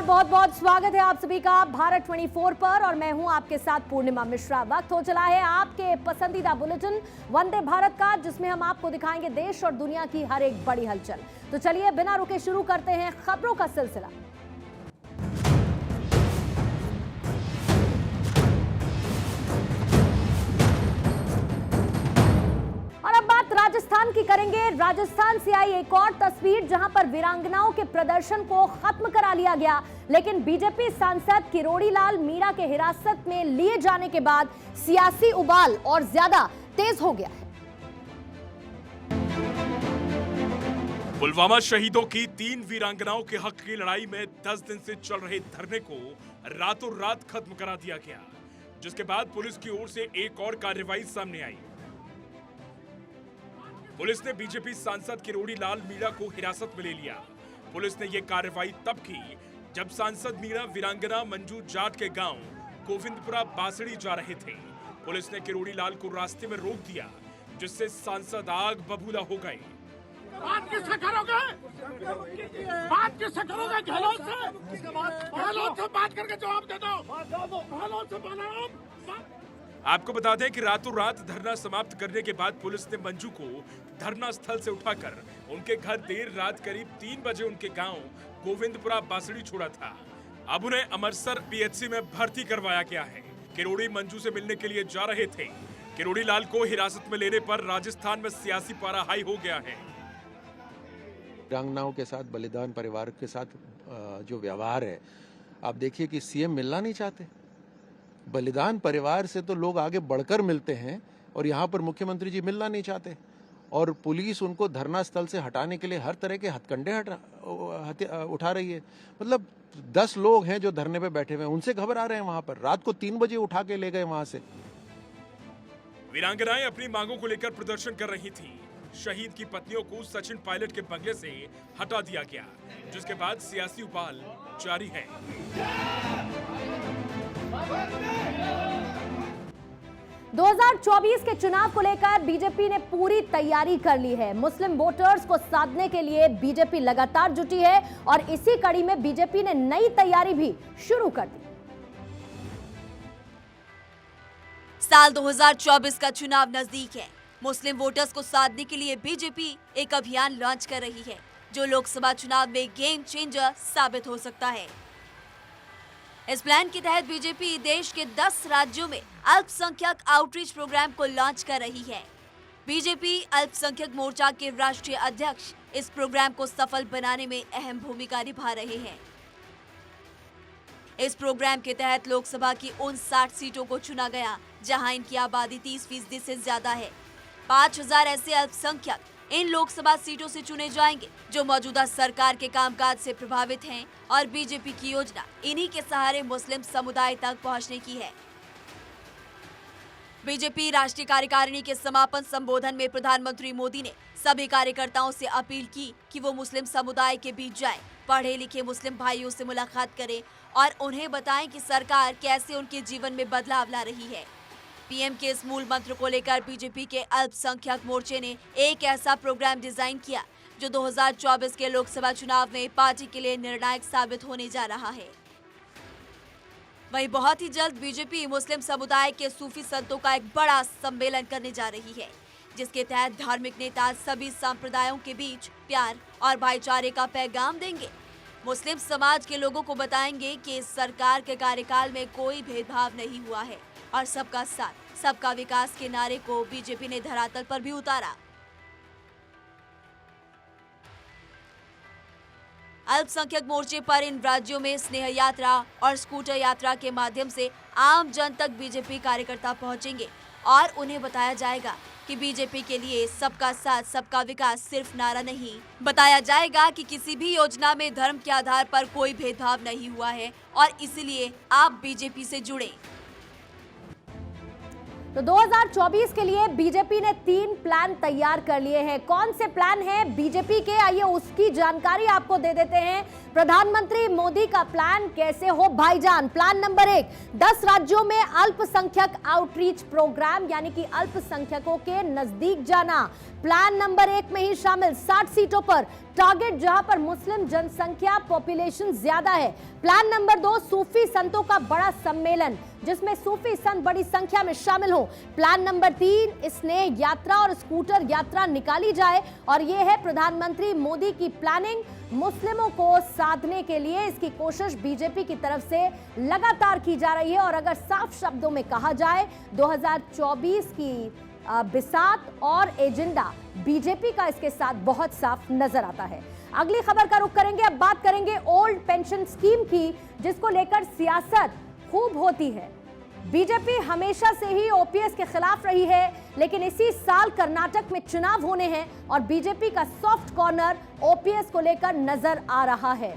बहुत बहुत स्वागत है आप सभी का भारत 24 पर और मैं हूं आपके साथ पूर्णिमा मिश्रा। वक्त हो चला है आपके पसंदीदा बुलेटिन वंदे भारत का, जिसमें हम आपको दिखाएंगे देश और दुनिया की हर एक बड़ी हलचल। तो चलिए बिना रुके शुरू करते हैं खबरों का सिलसिला। राजस्थान की करेंगे। राजस्थान से आई एक और तस्वीर जहां पर वीरांगनाओं के प्रदर्शन को खत्म करा लिया गया, लेकिन बीजेपी सांसद किरोड़ी लाल मीणा के हिरासत में लिए जाने के बाद सियासी उबाल और ज्यादा तेज हो गया है। पुलवामा शहीदों की 3 वीरांगनाओं के हक की लड़ाई में 10 दिन से चल रहे धरने को रातों रात खत्म करा दिया गया, जिसके बाद पुलिस की ओर से एक और कार्रवाई सामने आई। पुलिस ने बीजेपी सांसद किरोड़ी लाल मीणा को हिरासत में ले लिया। पुलिस ने यह कार्रवाई तब की जब सांसद मीणा वीरांगना मंजू जाट के गांव गोविंदपुरा बासड़ी जा रहे थे। पुलिस ने किरोड़ी लाल को रास्ते में रोक दिया, जिससे सांसद आग बबूला हो गए। बात किससे करोगे? बात किससे करोगे? गहलोत से बात करके जवाब दे दो। गहलोत से बनाओ। आपको बता दें कि रातों रात धरना समाप्त करने के बाद पुलिस ने मंजू को धरना स्थल से उठाकर उनके घर देर रात करीब 3 बजे उनके गांव गोविंदपुरा बासड़ी छोड़ा था। अब उन्हें अमरसर पीएचसी में भर्ती करवाया गया है। किरोड़ी मंजू से मिलने के लिए जा रहे थे। किरोड़ी लाल को हिरासत में लेने पर राजस्थान में सियासी पारा हाई हो गया है। वीरांगनाओं के साथ, बलिदान परिवार के साथ जो व्यवहार है, आप देखिए कि सीएम मिलना नहीं चाहते। बलिदान परिवार से तो लोग आगे बढ़कर मिलते हैं और यहाँ पर मुख्यमंत्री जी मिलना नहीं चाहते, और पुलिस उनको धरना स्थल से हटाने के लिए हर तरह के हथकंडे उठा रही है। मतलब 10 लोग हैं जो धरने पे बैठे हुए हैं, उनसे घबरा रहे हैं। वहां पर रात को 3 बजे उठा के ले गए वहां से। वीरांगनाएं अपनी मांगों को लेकर प्रदर्शन कर रही थी। शहीद की पत्नियों को सचिन पायलट के बंगले से हटा दिया गया, जिसके बाद सियासी उबाल जारी है। 2024 के चुनाव को लेकर बीजेपी ने पूरी तैयारी कर ली है। मुस्लिम वोटर्स को साधने के लिए बीजेपी लगातार जुटी है और इसी कड़ी में बीजेपी ने नई तैयारी भी शुरू कर दी। साल 2024 का चुनाव नजदीक है। मुस्लिम वोटर्स को साधने के लिए बीजेपी एक अभियान लॉन्च कर रही है, जो लोकसभा चुनाव में गेम चेंजर साबित हो सकता है। इस प्लान के तहत बीजेपी देश के 10 राज्यों में अल्पसंख्यक आउटरीच प्रोग्राम को लॉन्च कर रही है। बीजेपी अल्पसंख्यक मोर्चा के राष्ट्रीय अध्यक्ष इस प्रोग्राम को सफल बनाने में अहम भूमिका निभा रहे हैं। इस प्रोग्राम के तहत लोकसभा की उन 60 सीटों को चुना गया जहां इनकी आबादी 30% से ज्यादा है। 5000 ऐसे अल्पसंख्यक इन लोकसभा सीटों से चुने जाएंगे जो मौजूदा सरकार के कामकाज से प्रभावित हैं, और बीजेपी की योजना इन्हीं के सहारे मुस्लिम समुदाय तक पहुंचने की है। बीजेपी राष्ट्रीय कार्यकारिणी के समापन संबोधन में प्रधानमंत्री मोदी ने सभी कार्यकर्ताओं से अपील की कि वो मुस्लिम समुदाय के बीच जाएं, पढ़े लिखे मुस्लिम भाइयों से मुलाकात करें और उन्हें बताएं कि सरकार कैसे उनके जीवन में बदलाव ला रही है। पीएम के इस मूल मंत्र को लेकर बीजेपी के अल्पसंख्यक मोर्चे ने एक ऐसा प्रोग्राम डिजाइन किया जो 2024 के लोकसभा चुनाव में पार्टी के लिए निर्णायक साबित होने जा रहा है। वहीं बहुत ही जल्द बीजेपी मुस्लिम समुदाय के सूफी संतों का एक बड़ा सम्मेलन करने जा रही है, जिसके तहत धार्मिक नेता सभी संप्रदायों के बीच प्यार और भाईचारे का पैगाम देंगे। मुस्लिम समाज के लोगों को बताएंगे कि इस सरकार के कार्यकाल में कोई भेदभाव नहीं हुआ है और सबका साथ सबका विकास के नारे को बीजेपी ने धरातल पर भी उतारा। अल्पसंख्यक मोर्चे पर इन राज्यों में स्नेह यात्रा और स्कूटर यात्रा के माध्यम से आम जन तक बीजेपी कार्यकर्ता पहुंचेंगे और उन्हें बताया जाएगा कि बीजेपी के लिए सबका साथ सबका विकास सिर्फ नारा नहीं। बताया जाएगा कि किसी भी योजना में धर्म के आधार पर कोई भेदभाव नहीं हुआ है और इसलिए आप बीजेपी से जुड़े। तो 2024 के लिए बीजेपी ने 3 प्लान तैयार कर लिए हैं। कौन से प्लान हैं बीजेपी के, आइए उसकी जानकारी आपको दे देते हैं। प्रधानमंत्री मोदी का प्लान कैसे हो भाईजान। प्लान नंबर 1, 10 राज्यों में अल्पसंख्यक आउटरीच प्रोग्राम, यानी कि अल्पसंख्यकों के नजदीक जाना। प्लान नंबर 1 में ही शामिल 60 सीटों पर टारगेट, जहां पर मुस्लिम जनसंख्या पॉपुलेशन ज्यादा है। प्लान नंबर 2, सूफी संतों का बड़ा सम्मेलन, जिसमें सूफी संत बड़ी संख्या में शामिल हो। प्लान नंबर 3, स्नेह यात्रा और स्कूटर यात्रा निकाली जाए, और यह है प्रधानमंत्री मोदी की प्लानिंग। मुस्लिमों को साधने के लिए इसकी कोशिश बीजेपी की तरफ से लगातार की जा रही है। और अगर साफ शब्दों में कहा जाए, 2024 की बिसात और एजेंडा बीजेपी का इसके साथ बहुत साफ नजर आता है। अगली खबर का रुख करेंगे। अब बात करेंगे ओल्ड पेंशन स्कीम की, जिसको लेकर सियासत खूब होती है। बीजेपी हमेशा से ही ओपीएस के खिलाफ रही है, लेकिन इसी साल कर्नाटक में चुनाव होने हैं और बीजेपी का सॉफ्ट कॉर्नर ओपीएस को लेकर नजर आ रहा है।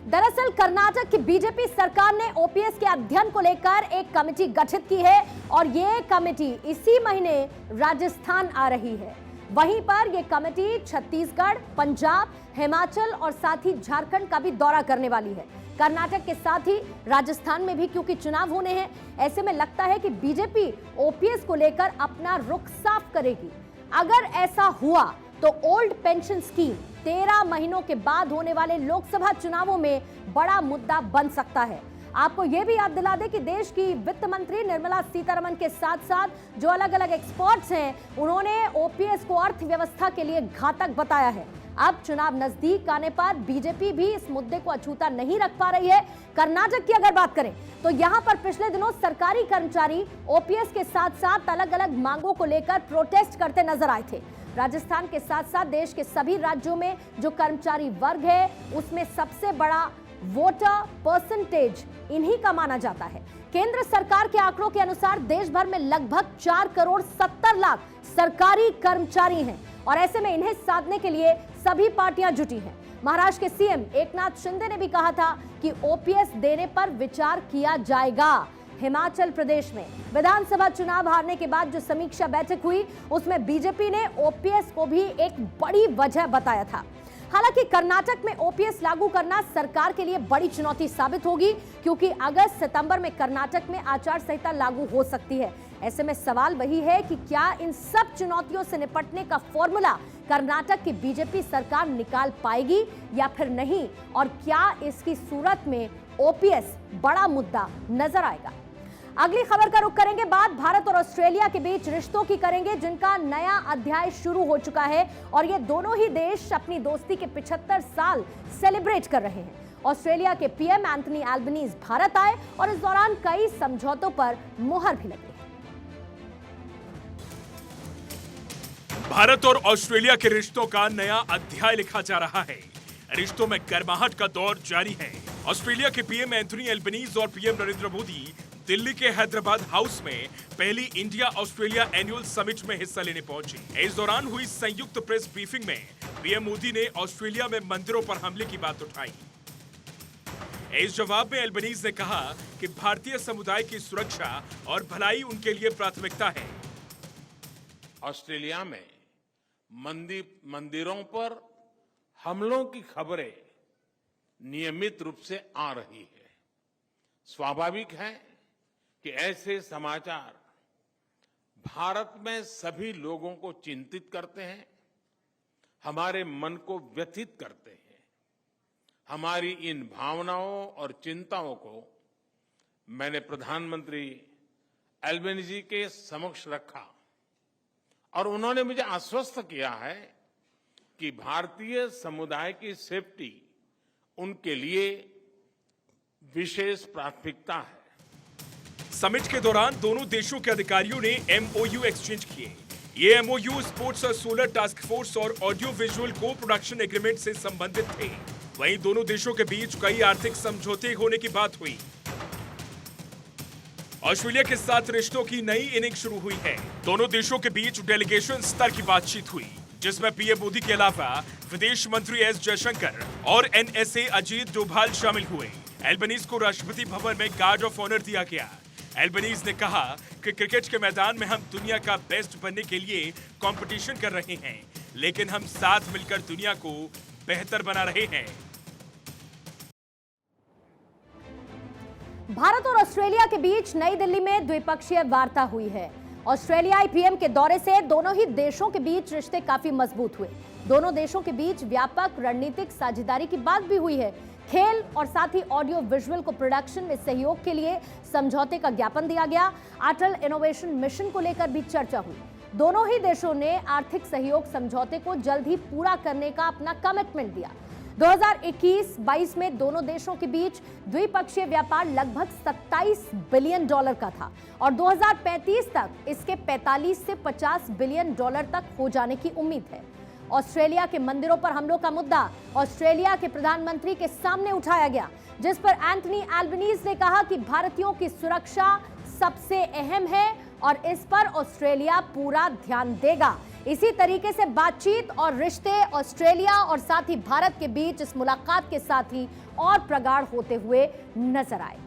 दरअसल कर्नाटक की बीजेपी सरकार ने ओपीएस के अध्ययन को लेकर एक कमेटी गठित की है, और यह कमेटी इसी महीने राजस्थान आ रही है। वहीं पर यह कमेटी छत्तीसगढ़, पंजाब, हिमाचल और साथ ही झारखंड का भी दौरा करने वाली है। कर्नाटक के साथ ही राजस्थान में भी क्योंकि चुनाव होने हैं, ऐसे में लगता है कि बीजेपी ओपीएस को लेकर अपना रुख साफ करेगी। अगर ऐसा हुआ तो ओल्ड पेंशन स्कीम 13 महीनों के बाद होने वाले लोकसभा चुनावों में बड़ा मुद्दा बन सकता है। आपको यह भी याद दिला दें कि देश की वित्त मंत्री निर्मला सीतारमण के साथ साथ जो अलग अलग एक्सपर्ट्स हैं, उन्होंने ओपीएस को अर्थव्यवस्था के लिए घातक बताया है। अब चुनाव नजदीक आने पर बीजेपी भी इस मुद्दे को अछूता नहीं रख पा रही है। कर्नाटक की अगर बात करें तो यहां पर पिछले दिनों सरकारी कर्मचारी ओपीएस के साथ साथ अलग अलग मांगों को लेकर प्रोटेस्ट करते नजर आए थे। राजस्थान के साथ साथ देश के सभी राज्यों में जो कर्मचारी वर्ग है, उसमें सबसे बड़ा वोटर परसेंटेज इन्हीं का माना जाता है। केंद्र सरकार के आंकड़ों के अनुसार देश भर में लगभग 4 करोड़ 70 लाख सरकारी कर्मचारी हैं, और ऐसे में इन्हें साधने के लिए सभी पार्टियां जुटी हैं। महाराष्ट्र के सीएम एकनाथ शिंदे ने भी कहा था कि ओपीएस देने पर विचार किया जाएगा। हिमाचल प्रदेश में विधानसभा चुनाव हारने के बाद जो समीक्षा बैठक हुई, उसमें बीजेपी ने ओपीएस को भी एक बड़ी वजह बताया था। हालांकि कर्नाटक में ओपीएस लागू करना सरकार के लिए बड़ी चुनौती साबित होगी, क्योंकि अगस्त सितंबर में कर्नाटक में आचार संहिता लागू हो सकती है। ऐसे में सवाल वही है कि क्या इन सब चुनौतियों से निपटने का फॉर्मूला कर्नाटक की बीजेपी सरकार निकाल पाएगी या फिर नहीं, और क्या इसकी सूरत में ओपीएस बड़ा मुद्दा नजर आएगा। अगली खबर का रुख करेंगे। बात भारत और ऑस्ट्रेलिया के बीच रिश्तों की करेंगे, जिनका नया अध्याय शुरू हो चुका है, और ये दोनों ही देश अपनी दोस्ती के 75 साल सेलिब्रेट कर रहे हैं। ऑस्ट्रेलिया के पीएम एंथनी एल्बनीज भारत आए और इस दौरान कई समझौतों पर मुहर भी लगी। भारत और ऑस्ट्रेलिया के रिश्तों का नया अध्याय लिखा जा रहा है। रिश्तों में गर्माहट का दौर जारी है। ऑस्ट्रेलिया के पीएम एंथनी एल्बनीज और पीएम नरेंद्र मोदी दिल्ली के हैदराबाद हाउस में पहली इंडिया ऑस्ट्रेलिया एनुअल समिट में हिस्सा लेने पहुंचे। इस दौरान हुई संयुक्त प्रेस ब्रीफिंग में पीएम मोदी ने ऑस्ट्रेलिया में मंदिरों पर हमले की बात उठाई। इस जवाब में एल्बनीज ने कहा कि भारतीय समुदाय की सुरक्षा और भलाई उनके लिए प्राथमिकता है। ऑस्ट्रेलिया में मंदिरों पर हमलों की खबरें नियमित रूप से आ रही है। स्वाभाविक है कि ऐसे समाचार भारत में सभी लोगों को चिंतित करते हैं, हमारे मन को व्यथित करते हैं। हमारी इन भावनाओं और चिंताओं को मैंने प्रधानमंत्री एल्बनीजी के समक्ष रखा, और उन्होंने मुझे आश्वस्त किया है कि भारतीय समुदाय की सेफ्टी उनके लिए विशेष प्राथमिकता है। समिट के दौरान दोनों देशों के अधिकारियों ने एमओयू एक्सचेंज किए। ये एमओयू स्पोर्ट्स और सोलर टास्क फोर्स और ऑडियो विजुअल को प्रोडक्शन एग्रीमेंट से संबंधित थे। वहीं दोनों देशों के बीच कई आर्थिक समझौते होने की बात हुई। ऑस्ट्रेलिया के साथ रिश्तों की नई इनिंग शुरू हुई है। दोनों देशों के बीच डेलीगेशन स्तर की बातचीत हुई, जिसमें पीएम मोदी के अलावा विदेश मंत्री एस जयशंकर और एनएसए अजीत डोभाल शामिल हुए। एल्बनीज को राष्ट्रपति भवन में गार्ड ऑफ ऑनर दिया गया। एल्बनीज ने कहा कि क्रिकेट के मैदान में हम दुनिया का बेस्ट बनने के लिए कंपटीशन कर रहे हैं, लेकिन हम साथ मिलकर दुनिया को बेहतर बना रहे हैं। भारत और ऑस्ट्रेलिया के बीच नई दिल्ली में द्विपक्षीय वार्ता हुई है। ऑस्ट्रेलियाई पीएम के दौरे से दोनों ही देशों के बीच रिश्ते काफी मजबूत हुए। दोनों देशों के बीच व्यापक रणनीतिक साझेदारी की बात भी हुई है। खेल और साथ ही ऑडियो विजुअल को प्रोडक्शन में सहयोग के लिए समझौते का ज्ञापन दिया गया। अटल इनोवेशन मिशन को लेकर भी चर्चा हुई। दोनों ही देशों ने आर्थिक सहयोग समझौते को जल्द ही पूरा करने का अपना कमिटमेंट दिया। 2021-22 में दोनों देशों के बीच द्विपक्षीय व्यापार लगभग $27 बिलियन का था और 2035 तक इसके 45 से 50 बिलियन तक हो जाने की उम्मीद है। ऑस्ट्रेलिया के मंदिरों पर हमलों का मुद्दा ऑस्ट्रेलिया के प्रधानमंत्री के सामने उठाया गया, जिस पर एंथनी एल्बनीज ने कहा कि भारतीयों की सुरक्षा सबसे अहम है और इस पर ऑस्ट्रेलिया पूरा ध्यान देगा। इसी तरीके से बातचीत और रिश्ते ऑस्ट्रेलिया और साथ ही भारत के बीच इस मुलाकात के साथ ही और प्रगाढ़ होते हुए नजर आए।